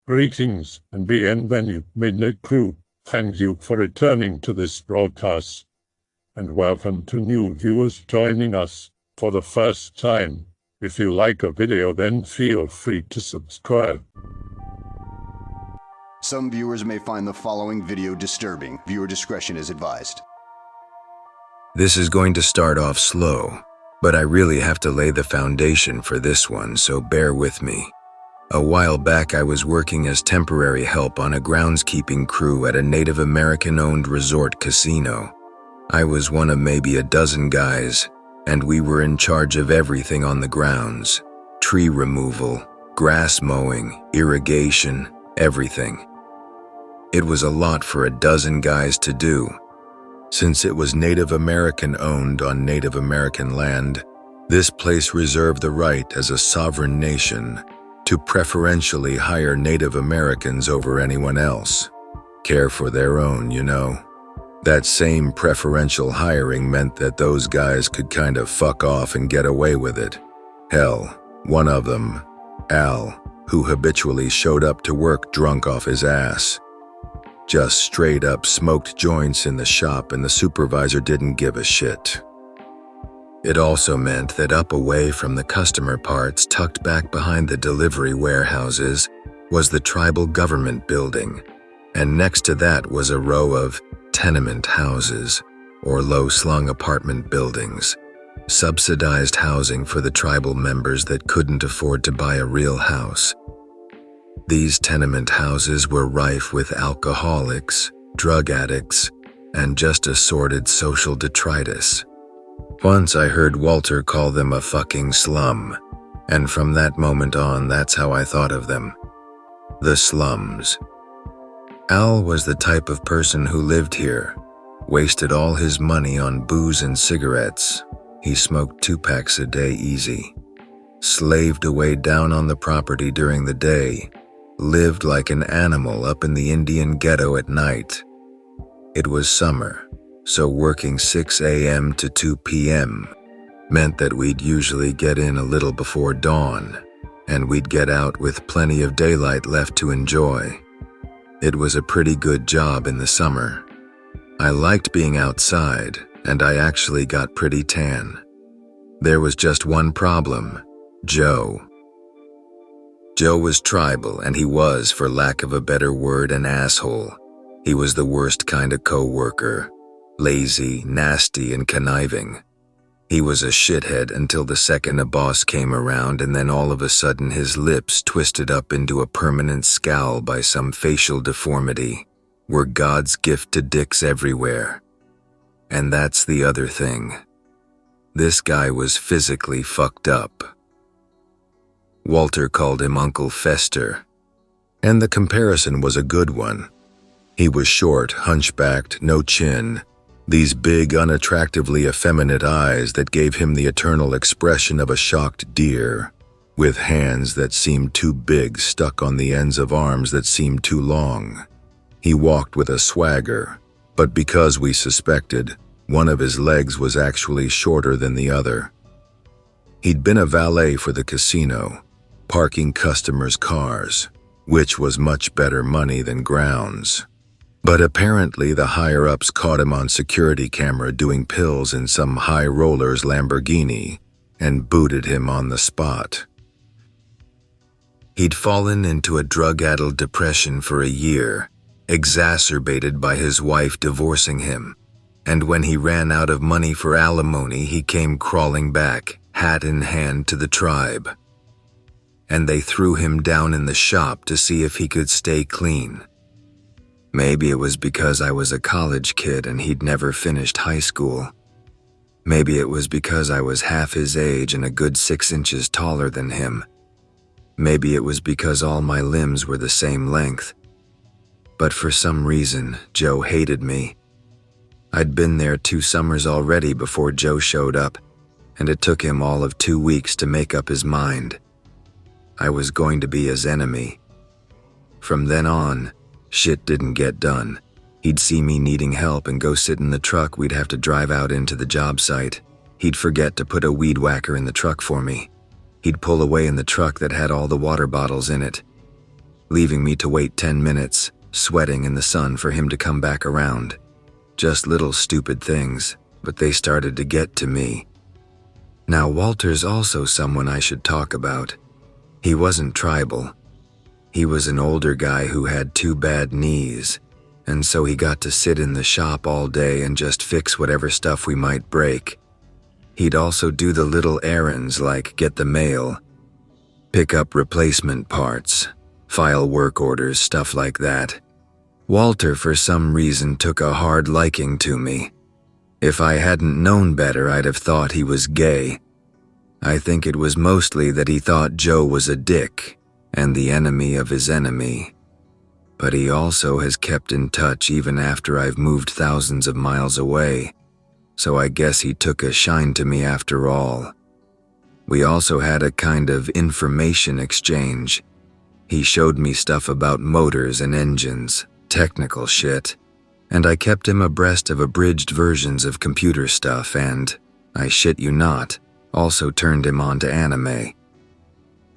Greetings and bienvenue, Midnight Crew. Thank you for returning to this broadcast. And welcome to new viewers joining us for the first time. If you like a video, then feel free to subscribe. Some viewers may find the following video disturbing. Viewer discretion is advised. This is going to start off slow, but I really have to lay the foundation for this one, so bear with me. A while back, I was working as temporary help on a groundskeeping crew at a Native American-owned resort casino. I was one of maybe a dozen guys, and we were in charge of everything on the grounds: tree removal, grass mowing, irrigation, everything. It was a lot for a dozen guys to do. Since it was Native American-owned on Native American land, this place reserved the right as a sovereign nation to preferentially hire Native Americans over anyone else. Care for their own, you know. That same preferential hiring meant that those guys could kind of fuck off and get away with it. Hell, one of them, Al, who habitually showed up to work drunk off his ass, just straight up smoked joints in the shop, and the supervisor didn't give a shit. It also meant that up away from the customer parts, tucked back behind the delivery warehouses, was the tribal government building, and next to that was a row of tenement houses, or low-slung apartment buildings, subsidized housing for the tribal members that couldn't afford to buy a real house. These tenement houses were rife with alcoholics, drug addicts, and just assorted social detritus. Once I heard Walter call them a fucking slum, and from that moment on, that's how I thought of them. The slums. Al was the type of person who lived here, wasted all his money on booze and cigarettes. He smoked 2 packs a day easy, slaved away down on the property during the day, lived like an animal up in the Indian ghetto at night. It was summer, so working 6 a.m. to 2 p.m. meant that we'd usually get in a little before dawn, and we'd get out with plenty of daylight left to enjoy. It was a pretty good job in the summer. I liked being outside, and I actually got pretty tan. There was just one problem: Joe. Joe was tribal, and he was, for lack of a better word, an asshole. He was the worst kind of co-worker. Lazy, nasty, and conniving. He was a shithead until the second a boss came around, and then all of a sudden his lips twisted up into a permanent scowl by some facial deformity. We're God's gift to dicks everywhere. And that's the other thing. This guy was physically fucked up. Walter called him Uncle Fester, and the comparison was a good one. He was short, hunchbacked, no chin, these big, unattractively effeminate eyes that gave him the eternal expression of a shocked deer, with hands that seemed too big stuck on the ends of arms that seemed too long. He walked with a swagger, but because we suspected, one of his legs was actually shorter than the other. He'd been a valet for the casino, parking customers' cars, which was much better money than grounds. But apparently the higher-ups caught him on security camera doing pills in some high roller's Lamborghini and booted him on the spot. He'd fallen into a drug-addled depression for a year, exacerbated by his wife divorcing him, and when he ran out of money for alimony, he came crawling back, hat in hand, to the tribe. And they threw him down in the shop to see if he could stay clean. Maybe it was because I was a college kid and he'd never finished high school. Maybe it was because I was half his age and a good 6 inches taller than him. Maybe it was because all my limbs were the same length. But for some reason, Joe hated me. I'd been there 2 summers already before Joe showed up, and it took him all of 2 weeks to make up his mind. I was going to be his enemy. From then on, shit didn't get done. He'd see me needing help and go sit in the truck we'd have to drive out into the job site. He'd forget to put a weed whacker in the truck for me. He'd pull away in the truck that had all the water bottles in it. leaving me to wait 10 minutes, sweating in the sun for him to come back around. Just little stupid things, but they started to get to me. Now, Walter's also someone I should talk about. He wasn't tribal. He was an older guy who had 2 bad knees, and so he got to sit in the shop all day and just fix whatever stuff we might break. He'd also do the little errands like get the mail, pick up replacement parts, file work orders, stuff like that. Walter, for some reason, took a hard liking to me. If I hadn't known better, I'd have thought he was gay. I think it was mostly that he thought Joe was a dick and the enemy of his enemy. But he also has kept in touch even after I've moved thousands of miles away, so I guess he took a shine to me after all. We also had a kind of information exchange. He showed me stuff about motors and engines, technical shit, and I kept him abreast of abridged versions of computer stuff and, I shit you not, also turned him on to anime.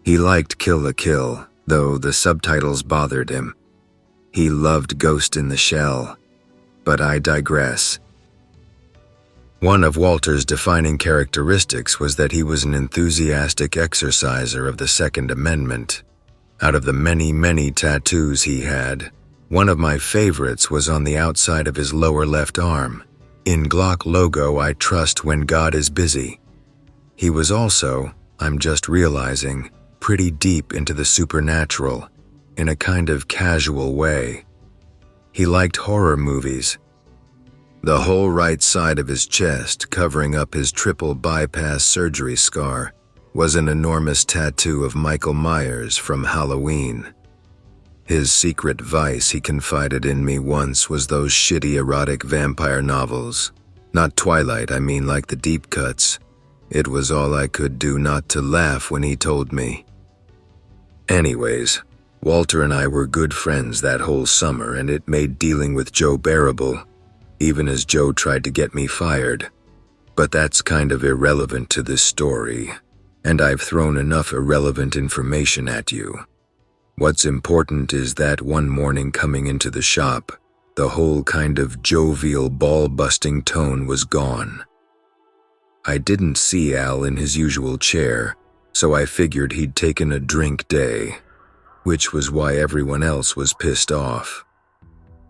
He liked Kill la Kill, though the subtitles bothered him. He loved Ghost in the Shell, but I digress. One of Walter's defining characteristics was that he was an enthusiastic exerciser of the Second Amendment. Out of the many, many tattoos he had, one of my favorites was on the outside of his lower left arm. In Glock logo, I trust when God is busy. He was also, I'm just realizing, pretty deep into the supernatural, in a kind of casual way. He liked horror movies. The whole right side of his chest, covering up his triple bypass surgery scar, was an enormous tattoo of Michael Myers from Halloween. His secret vice, he confided in me once, was those shitty erotic vampire novels. Not Twilight, I mean like the deep cuts. It was all I could do not to laugh when he told me. Anyways, Walter and I were good friends that whole summer, and it made dealing with Joe bearable, even as Joe tried to get me fired. But that's kind of irrelevant to this story, and I've thrown enough irrelevant information at you. What's important is that one morning coming into the shop, the whole kind of jovial, ball-busting tone was gone. I didn't see Al in his usual chair, so I figured he'd taken a drink day, which was why everyone else was pissed off.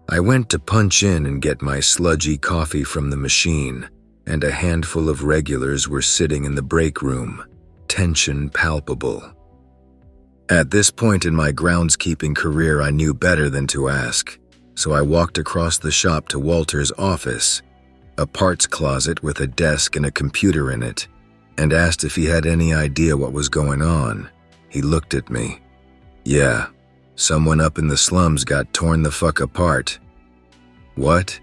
I went to punch in and get my sludgy coffee from the machine, and a handful of regulars were sitting in the break room, tension palpable. At this point in my groundskeeping career, I knew better than to ask, so I walked across the shop to Walter's office, a parts closet with a desk and a computer in it, and asked if he had any idea what was going on. He looked at me. Yeah, someone up in the slums got torn the fuck apart. What?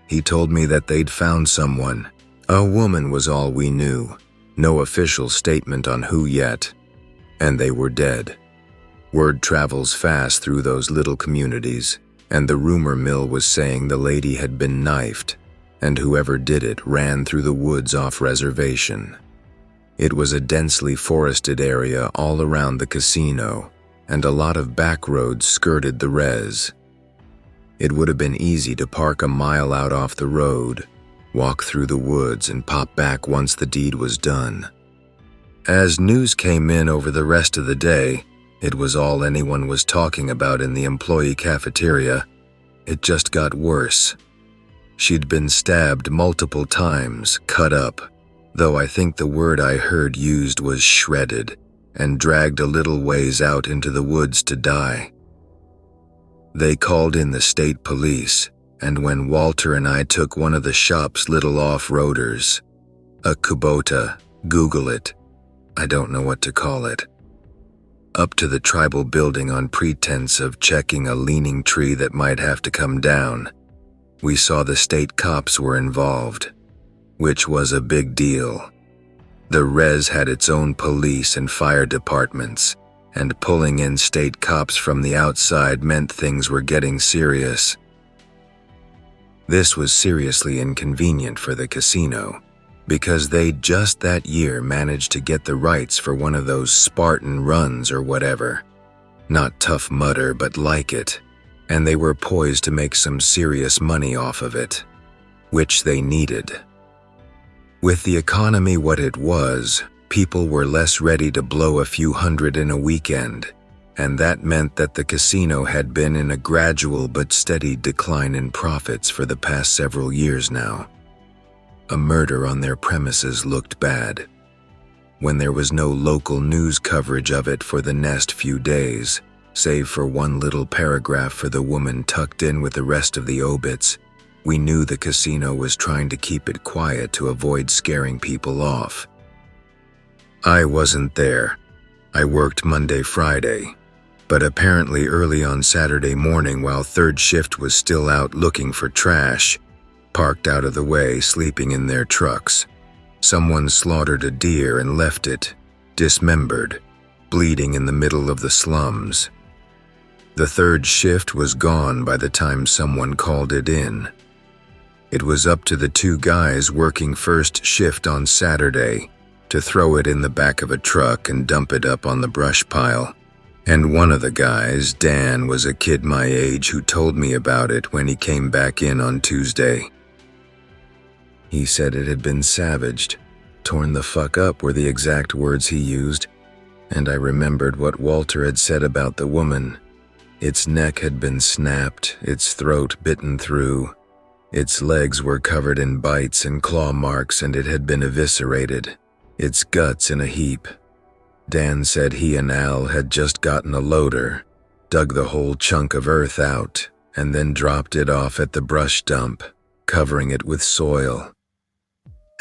He told me that they'd found someone. A woman was all we knew. No official statement on who yet. And they were dead. Word travels fast through those little communities, and the rumor mill was saying the lady had been knifed, and whoever did it ran through the woods off reservation. It was a densely forested area all around the casino, and a lot of back roads skirted the res. It would have been easy to park a mile out off the road, walk through the woods, and pop back once the deed was done. As news came in over the rest of the day, it was all anyone was talking about in the employee cafeteria. It just got worse. She'd been stabbed multiple times, cut up, though I think the word I heard used was shredded, and dragged a little ways out into the woods to die. They called in the state police, and when Walter and I took one of the shop's little off-roaders, a Kubota, Google it, I don't know what to call it, up to the tribal building on pretense of checking a leaning tree that might have to come down, we saw the state cops were involved, which was a big deal. The res had its own police and fire departments, and pulling in state cops from the outside meant things were getting serious. This was seriously inconvenient for the casino, because they'd just that year managed to get the rights for one of those Spartan runs or whatever. Not tough mudder, but like it, and they were poised to make some serious money off of it, which they needed. With the economy what it was, people were less ready to blow a few hundred in a weekend, and that meant that the casino had been in a gradual but steady decline in profits for the past several years now. A murder on their premises looked bad. When there was no local news coverage of it for the next few days, save for one little paragraph for the woman tucked in with the rest of the obits, we knew the casino was trying to keep it quiet to avoid scaring people off. I wasn't there. I worked Monday, Friday, but apparently early on Saturday morning while third shift was still out looking for trash, parked out of the way, sleeping in their trucks, someone slaughtered a deer and left it, dismembered, bleeding in the middle of the slums. The third shift was gone by the time someone called it in. It was up to the two guys working first shift on Saturday to throw it in the back of a truck and dump it up on the brush pile. And one of the guys, Dan, was a kid my age who told me about it when he came back in on Tuesday. He said it had been savaged. Torn the fuck up were the exact words he used, and I remembered what Walter had said about the woman. Its neck had been snapped, its throat bitten through, its legs were covered in bites and claw marks, and it had been eviscerated, its guts in a heap. Dan said he and Al had just gotten a loader, dug the whole chunk of earth out, and then dropped it off at the brush dump, covering it with soil.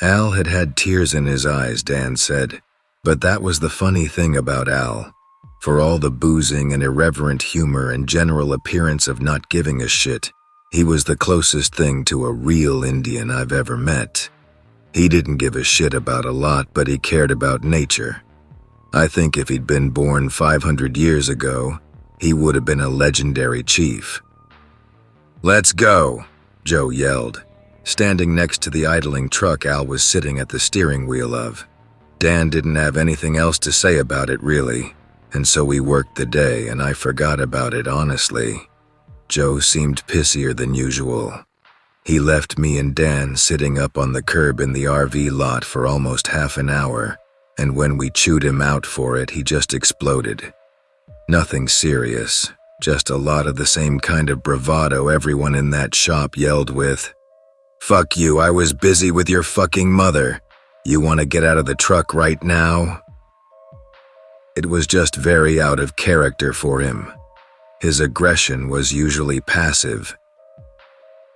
Al had had tears in his eyes, Dan said, but that was the funny thing about Al. For all the boozing and irreverent humor and general appearance of not giving a shit, he was the closest thing to a real Indian I've ever met. He didn't give a shit about a lot, but he cared about nature. I think if he'd been born 500 years ago, he would have been a legendary chief. "Let's go," Joe yelled, standing next to the idling truck Al was sitting at the steering wheel of. Dan didn't have anything else to say about it really, and so we worked the day and I forgot about it honestly. Joe seemed pissier than usual. He left me and Dan sitting up on the curb in the RV lot for almost half an hour, and when we chewed him out for it, he just exploded. Nothing serious, just a lot of the same kind of bravado everyone in that shop yelled with. "Fuck you, I was busy with your fucking mother. You want to get out of the truck right now?" It was just very out of character for him. His aggression was usually passive.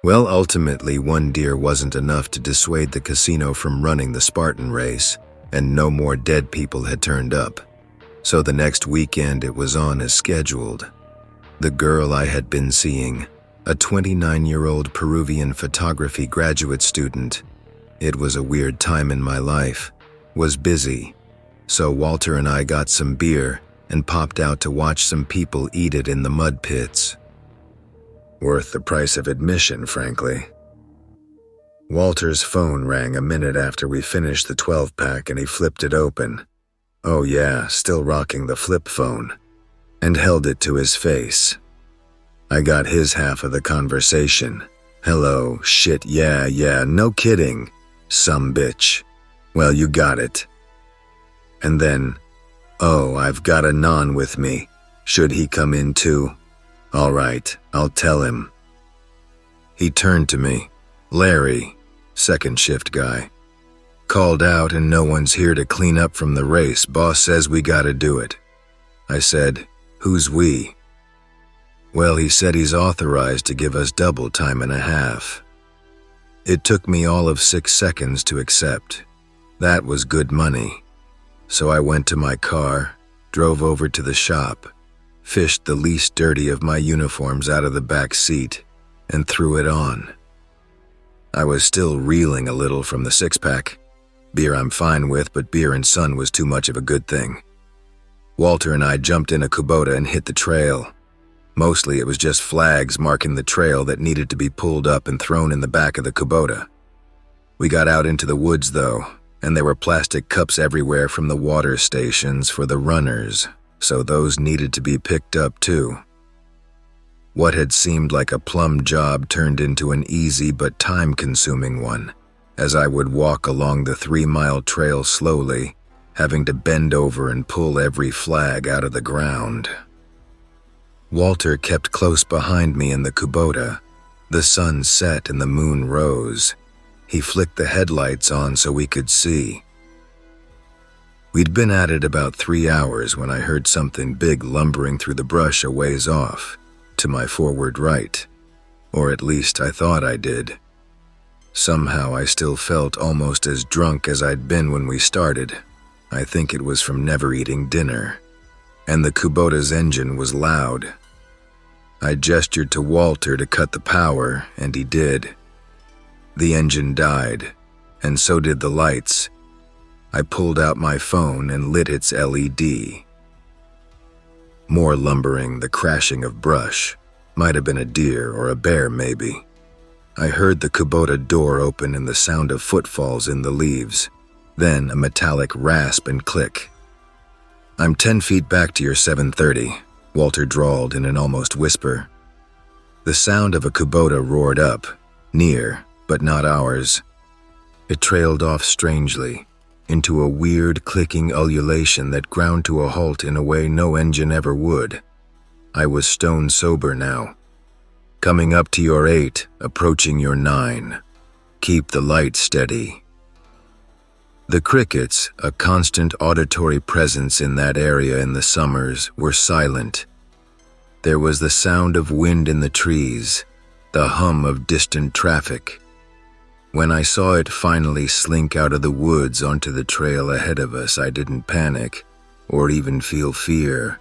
Well, ultimately, one deer wasn't enough to dissuade the casino from running the Spartan race, and no more dead people had turned up. So the next weekend it was on as scheduled. The girl I had been seeing, a 29-year-old Peruvian photography graduate student, it was a weird time in my life, was busy. So Walter and I got some beer and popped out to watch some people eat it in the mud pits. Worth the price of admission, frankly. Walter's phone rang a minute after we finished the 12-pack and he flipped it open. Oh yeah, still rocking the flip phone. And held it to his face. I got his half of the conversation. "Hello, shit, yeah, no kidding. Some bitch. Well, you got it." And then, "Oh, I've got a non with me. Should he come in too? All right, I'll tell him." He turned to me. "Larry, second shift guy. Called out and no one's here to clean up from the race. Boss says we gotta do it." I said, "Who's we?" "Well, he said he's authorized to give us double time and a half." It took me all of 6 seconds to accept. That was good money. So I went to my car, drove over to the shop, fished the least dirty of my uniforms out of the back seat, and threw it on. I was still reeling a little from the 6-pack. Beer I'm fine with, but beer and sun was too much of a good thing. Walter and I jumped in a Kubota and hit the trail. Mostly it was just flags marking the trail that needed to be pulled up and thrown in the back of the Kubota. We got out into the woods though, and there were plastic cups everywhere from the water stations for the runners, so those needed to be picked up too. What had seemed like a plum job turned into an easy but time-consuming one, as I would walk along the 3-mile trail slowly, having to bend over and pull every flag out of the ground. Walter kept close behind me in the Kubota. The sun set and the moon rose. He flicked the headlights on so we could see. We'd been at it about 3 hours when I heard something big lumbering through the brush a ways off, to my forward right. Or at least I thought I did. Somehow I still felt almost as drunk as I'd been when we started. I think it was from never eating dinner. And the Kubota's engine was loud. I gestured to Walter to cut the power, and he did. The engine died, and so did the lights. I pulled out my phone and lit its LED. More lumbering, the crashing of brush. Might have been a deer or a bear, maybe. I heard the Kubota door open and the sound of footfalls in the leaves. Then a metallic rasp and click. "I'm 10 feet back to your 730, Walter drawled in an almost whisper. The sound of a Kubota roared up, near, but not ours. It trailed off strangely, into a weird clicking ululation that ground to a halt in a way no engine ever would. I was stone sober now. "Coming up to your 8, approaching your 9. Keep the light steady." The crickets, a constant auditory presence in that area in the summers, were silent. There was the sound of wind in the trees, the hum of distant traffic. When I saw it finally slink out of the woods onto the trail ahead of us, I didn't panic, or even feel fear.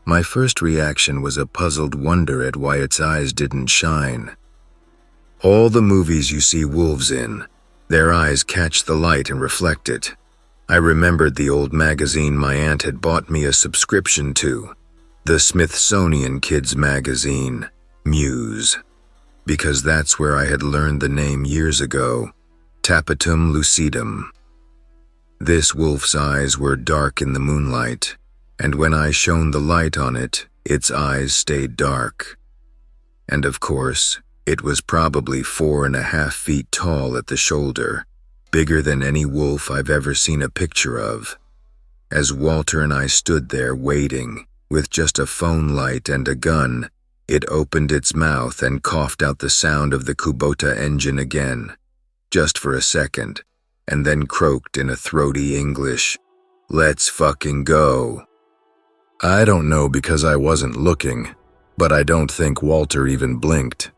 My first reaction was a puzzled wonder at why its eyes didn't shine. All the movies you see wolves in, their eyes catch the light and reflect it. I remembered the old magazine my aunt had bought me a subscription to, the Smithsonian Kids magazine, Muse, because that's where I had learned the name years ago, Tapetum lucidum. This wolf's eyes were dark in the moonlight, and when I shone the light on it, its eyes stayed dark. And of course, it was probably 4.5 feet tall at the shoulder, bigger than any wolf I've ever seen a picture of. As Walter and I stood there waiting, with just a phone light and a gun, it opened its mouth and coughed out the sound of the Kubota engine again, just for a second, and then croaked in a throaty English, "Let's fucking go." I don't know because I wasn't looking, but I don't think Walter even blinked.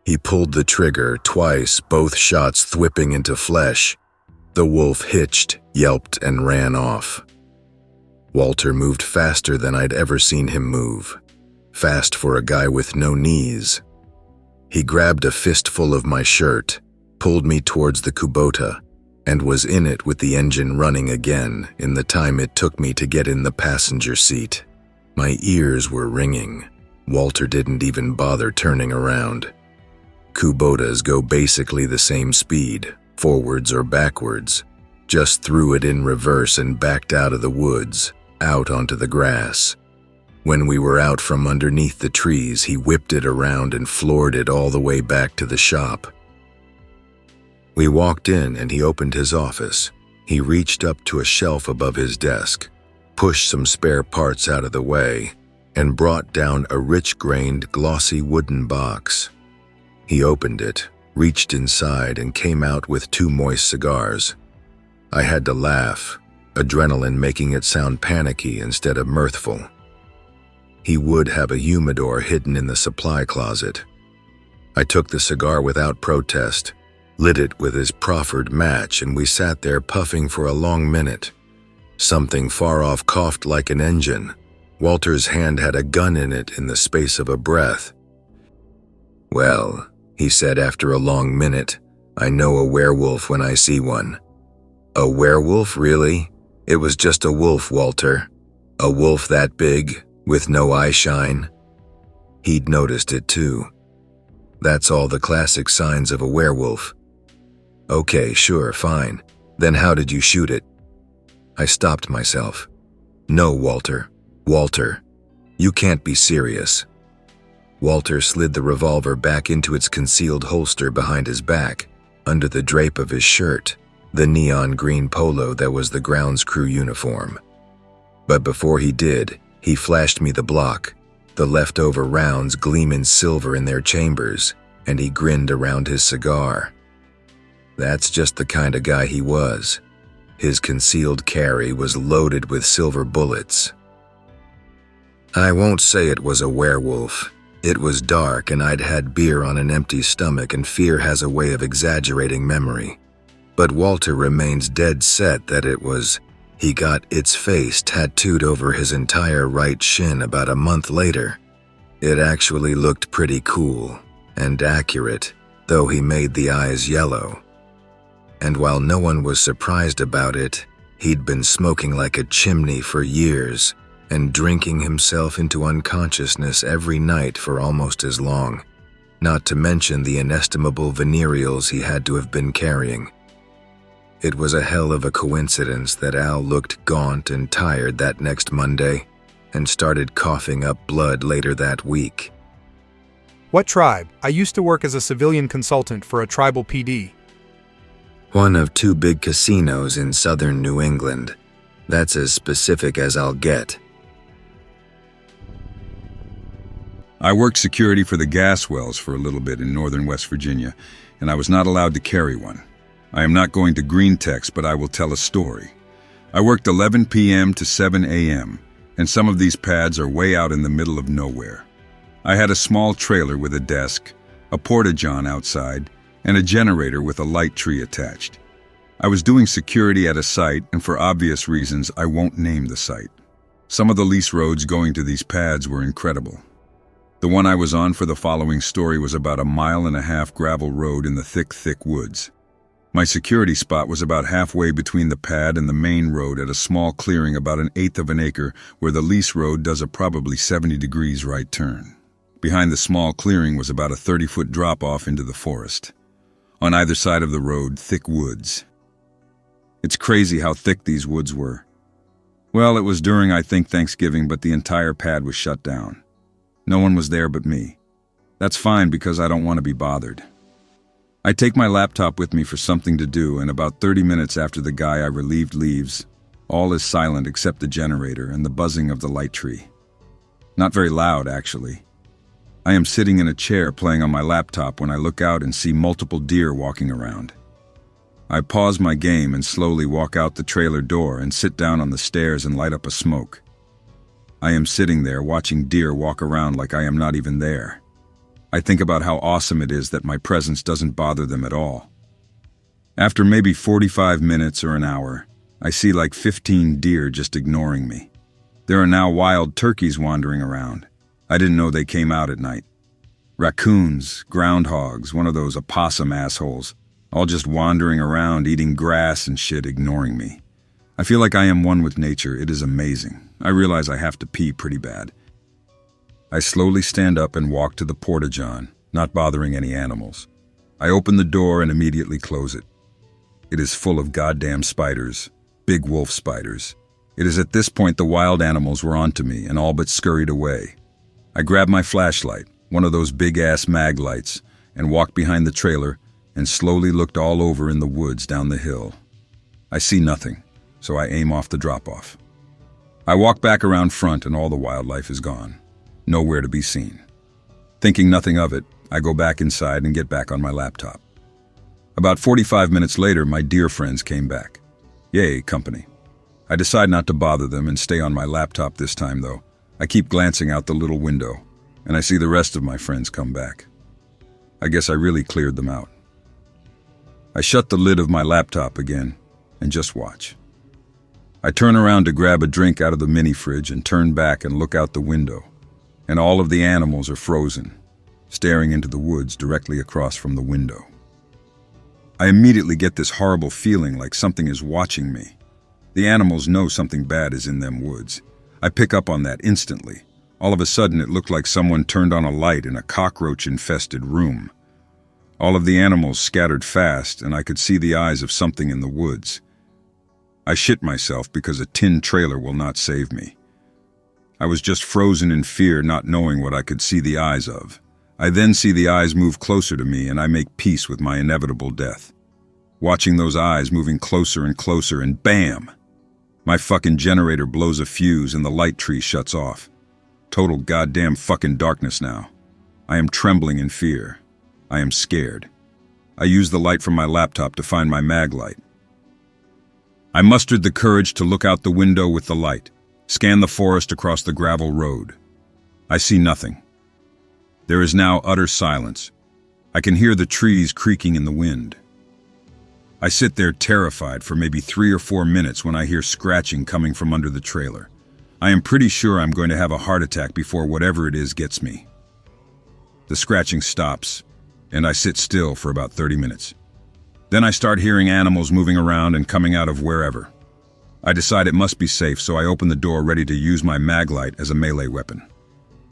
He pulled the trigger twice, both shots thwipping into flesh. The wolf hitched, yelped, and ran off. Walter moved faster than I'd ever seen him move. Fast for a guy with no knees. He grabbed a fistful of my shirt, pulled me towards the Kubota, and was in it with the engine running again in the time it took me to get in the passenger seat. My ears were ringing. Walter didn't even bother turning around. Kubotas go basically the same speed, forwards or backwards. Just threw it in reverse and backed out of the woods, out onto the grass. When we were out from underneath the trees, he whipped it around and floored it all the way back to the shop. We walked in and he opened his office. He reached up to a shelf above his desk, pushed some spare parts out of the way, and brought down a rich-grained, glossy wooden box. He opened it, reached inside, and came out with 2 moist cigars. I had to laugh, adrenaline making it sound panicky instead of mirthful. He would have a humidor hidden in the supply closet. I took the cigar without protest, lit it with his proffered match, and we sat there puffing for a long minute. Something far off coughed like an engine. Walter's hand had a gun in it in the space of a breath. "Well," he said after a long minute, "I know a werewolf when I see one." "A werewolf, really?" "It was just a wolf, Walter. A wolf that big, with no eyeshine." He'd noticed it too. "That's all the classic signs of a werewolf." "Okay, sure, fine. Then how did you shoot it?" I stopped myself. "No, Walter. "Walter, you can't be serious." Walter slid the revolver back into its concealed holster behind his back, under the drape of his shirt, the neon green polo that was the grounds crew uniform. But before he did, he flashed me the block, the leftover rounds gleaming silver in their chambers, and he grinned around his cigar. That's just the kind of guy he was. His concealed carry was loaded with silver bullets. I won't say it was a werewolf. It was dark and I'd had beer on an empty stomach, and fear has a way of exaggerating memory. But Walter remains dead set that it was. He got its face tattooed over his entire right shin about a month later. It actually looked pretty cool and accurate, though he made the eyes yellow. And while no one was surprised about it, he'd been smoking like a chimney for years and drinking himself into unconsciousness every night for almost as long, not to mention the inestimable venereals he had to have been carrying. It was a hell of a coincidence that Al looked gaunt and tired that next Monday and started coughing up blood later that week. What tribe? I used to work as a civilian consultant for a tribal PD. One of 2 big casinos in southern New England. That's as specific as I'll get. I worked security for the gas wells for a little bit in northern West Virginia, and I was not allowed to carry one. I am not going to Greentext, but I will tell a story. I worked 11 p.m. to 7 a.m., and some of these pads are way out in the middle of nowhere. I had a small trailer with a desk, a porta-john outside, and a generator with a light tree attached. I was doing security at a site, and for obvious reasons, I won't name the site. Some of the lease roads going to these pads were incredible. The one I was on for the following story was about a 1.5 mile gravel road in the thick woods. My security spot was about halfway between the pad and the main road at a small clearing about 1/8 of an acre where the lease road does a probably 70 degrees right turn. Behind the small clearing was about a 30-foot drop-off into the forest. On either side of the road, thick woods. It's crazy how thick these woods were. Well, it was during, I think, Thanksgiving, but the entire pad was shut down. No one was there but me. That's fine because I don't want to be bothered. I take my laptop with me for something to do, and about 30 minutes after the guy I relieved leaves, all is silent except the generator and the buzzing of the light tree. Not very loud, actually. I am sitting in a chair playing on my laptop when I look out and see multiple deer walking around. I pause my game and slowly walk out the trailer door and sit down on the stairs and light up a smoke. I am sitting there watching deer walk around like I am not even there. I think about how awesome it is that my presence doesn't bother them at all. After maybe 45 minutes or an hour, I see like 15 deer just ignoring me. There are now wild turkeys wandering around. I didn't know they came out at night. Raccoons, groundhogs, one of those opossum assholes, all just wandering around eating grass and shit, ignoring me. I feel like I am one with nature. It is amazing. I realize I have to pee pretty bad. I slowly stand up and walk to the porta-john, not bothering any animals. I open the door and immediately close it. It is full of goddamn spiders, big wolf spiders. It is at this point the wild animals were onto me and all but scurried away. I grab my flashlight, one of those big-ass mag lights, and walked behind the trailer and slowly looked all over in the woods down the hill. I see nothing, so I aim off the drop-off. I walk back around front and all the wildlife is gone. Nowhere to be seen. Thinking nothing of it, I go back inside and get back on my laptop. About 45 minutes later, my dear friends came back. Yay, company. I decide not to bother them and stay on my laptop this time, though. I keep glancing out the little window, and I see the rest of my friends come back. I guess I really cleared them out. I shut the lid of my laptop again and just watch. I turn around to grab a drink out of the mini fridge and turn back and look out the window, and all of the animals are frozen, staring into the woods directly across from the window. I immediately get this horrible feeling like something is watching me. The animals know something bad is in them woods. I pick up on that instantly. All of a sudden it looked like someone turned on a light in a cockroach-infested room. All of the animals scattered fast, and I could see the eyes of something in the woods. I shit myself because a tin trailer will not save me. I was just frozen in fear, not knowing what I could see the eyes of. I then see the eyes move closer to me, and I make peace with my inevitable death. Watching those eyes moving closer and closer, and bam! My fucking generator blows a fuse and the light tree shuts off. Total goddamn fucking darkness now. I am trembling in fear. I am scared. I use the light from my laptop to find my mag light. I mustered the courage to look out the window with the light, scan the forest across the gravel road. I see nothing. There is now utter silence. I can hear the trees creaking in the wind. I sit there terrified for maybe 3 or 4 minutes when I hear scratching coming from under the trailer. I am pretty sure I'm going to have a heart attack before whatever it is gets me. The scratching stops, and I sit still for about 30 minutes. Then I start hearing animals moving around and coming out of wherever. I decide it must be safe, so I open the door ready to use my mag light as a melee weapon.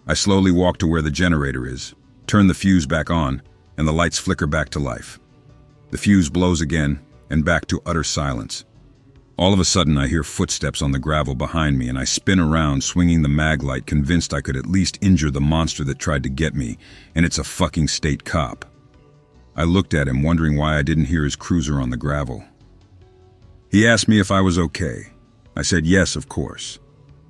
I slowly walk to where the generator is, turn the fuse back on, and the lights flicker back to life. The fuse blows again, and back to utter silence. All of a sudden I hear footsteps on the gravel behind me, and I spin around swinging the mag light, convinced I could at least injure the monster that tried to get me, and it's a fucking state cop. I looked at him, wondering why I didn't hear his cruiser on the gravel. He asked me if I was okay. I said yes, of course.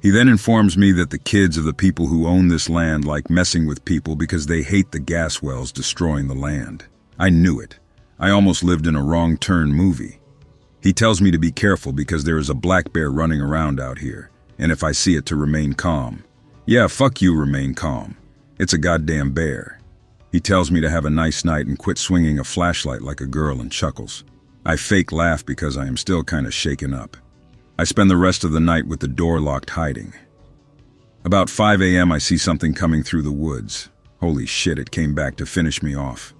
He then informs me that the kids of the people who own this land like messing with people because they hate the gas wells destroying the land. I knew it. I almost lived in a wrong turn movie. He tells me to be careful because there is a black bear running around out here, and if I see it, to remain calm. Yeah, fuck you, remain calm. It's a goddamn bear. He tells me to have a nice night and quit swinging a flashlight like a girl, and chuckles. I fake laugh because I am still kind of shaken up. I spend the rest of the night with the door locked, hiding. About 5 a.m. I see something coming through the woods. Holy shit, it came back to finish me off.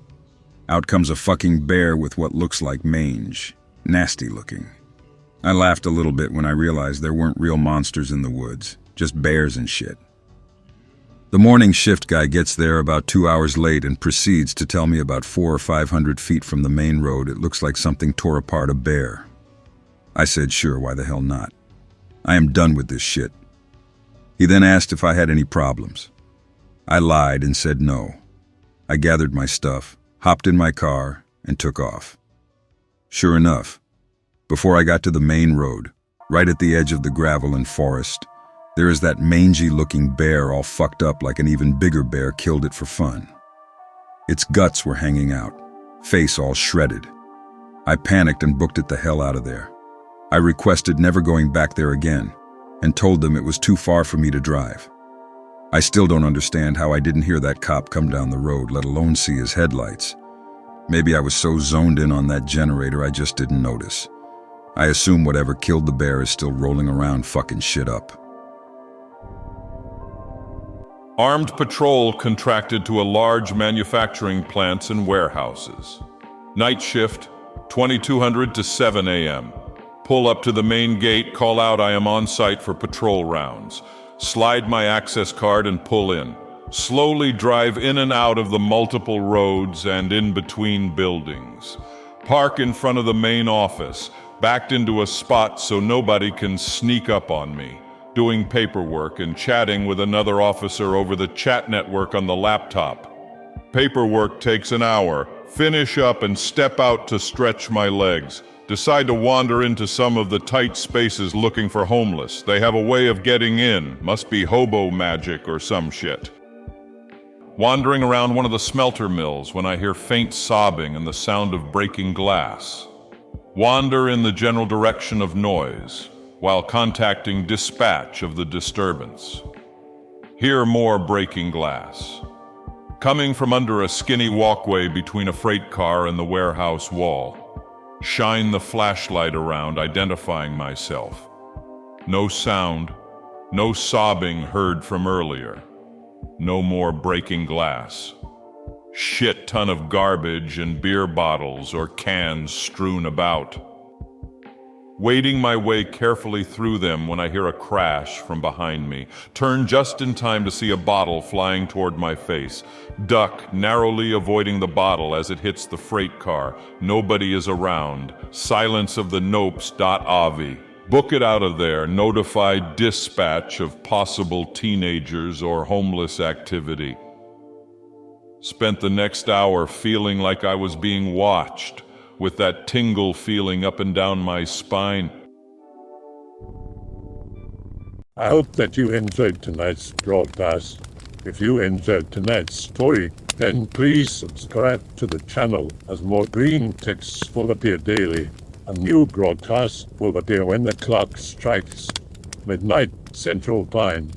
Out comes a fucking bear with what looks like mange. Nasty looking. I laughed a little bit when I realized there weren't real monsters in the woods, just bears and shit. The morning shift guy gets there about 2 hours late and proceeds to tell me about 400 or 500 feet from the main road it looks like something tore apart a bear. I said sure, why the hell not? I am done with this shit. He then asked if I had any problems. I lied and said no. I gathered my stuff, hopped in my car, and took off. Sure enough, before I got to the main road, right at the edge of the gravel and forest, there is that mangy-looking bear all fucked up like an even bigger bear killed it for fun. Its guts were hanging out, face all shredded. I panicked and booked it the hell out of there. I requested never going back there again and told them it was too far for me to drive. I still don't understand how I didn't hear that cop come down the road, let alone see his headlights. Maybe I was so zoned in on that generator I just didn't notice. I assume whatever killed the bear is still rolling around fucking shit up. Armed patrol contracted to a large manufacturing plants and warehouses. Night shift, 2200 to 7 a.m. Pull up to the main gate, call out I am on site for patrol rounds. Slide my access card and pull in. Slowly drive in and out of the multiple roads and in between buildings. Park in front of the main office, backed into a spot so nobody can sneak up on me. Doing paperwork and chatting with another officer over the chat network on the laptop. Paperwork takes an hour. Finish up and step out to stretch my legs. Decide to wander into some of the tight spaces looking for homeless. They have a way of getting in. Must be hobo magic or some shit. Wandering around one of the smelter mills when I hear faint sobbing and the sound of breaking glass. Wander in the general direction of noise while contacting dispatch of the disturbance. Hear more breaking glass. Coming from under a skinny walkway between a freight car and the warehouse wall. Shine the flashlight around, identifying myself. No sound, no sobbing heard from earlier. No more breaking glass. Shit ton of garbage and beer bottles or cans strewn about. Wading my way carefully through them when I hear a crash from behind me. Turn just in time to see a bottle flying toward my face. Duck, narrowly avoiding the bottle as it hits the freight car. Nobody is around. Silence of the nopes. Avi. Book it out of there, notify dispatch of possible teenagers or homeless activity. Spent the next hour feeling like I was being watched, with that tingle feeling up and down my spine. I hope that you enjoyed tonight's broadcast. If you enjoyed tonight's story, then please subscribe to the channel as more Greentext will appear daily. A new broadcast will appear when the clock strikes midnight Central Time.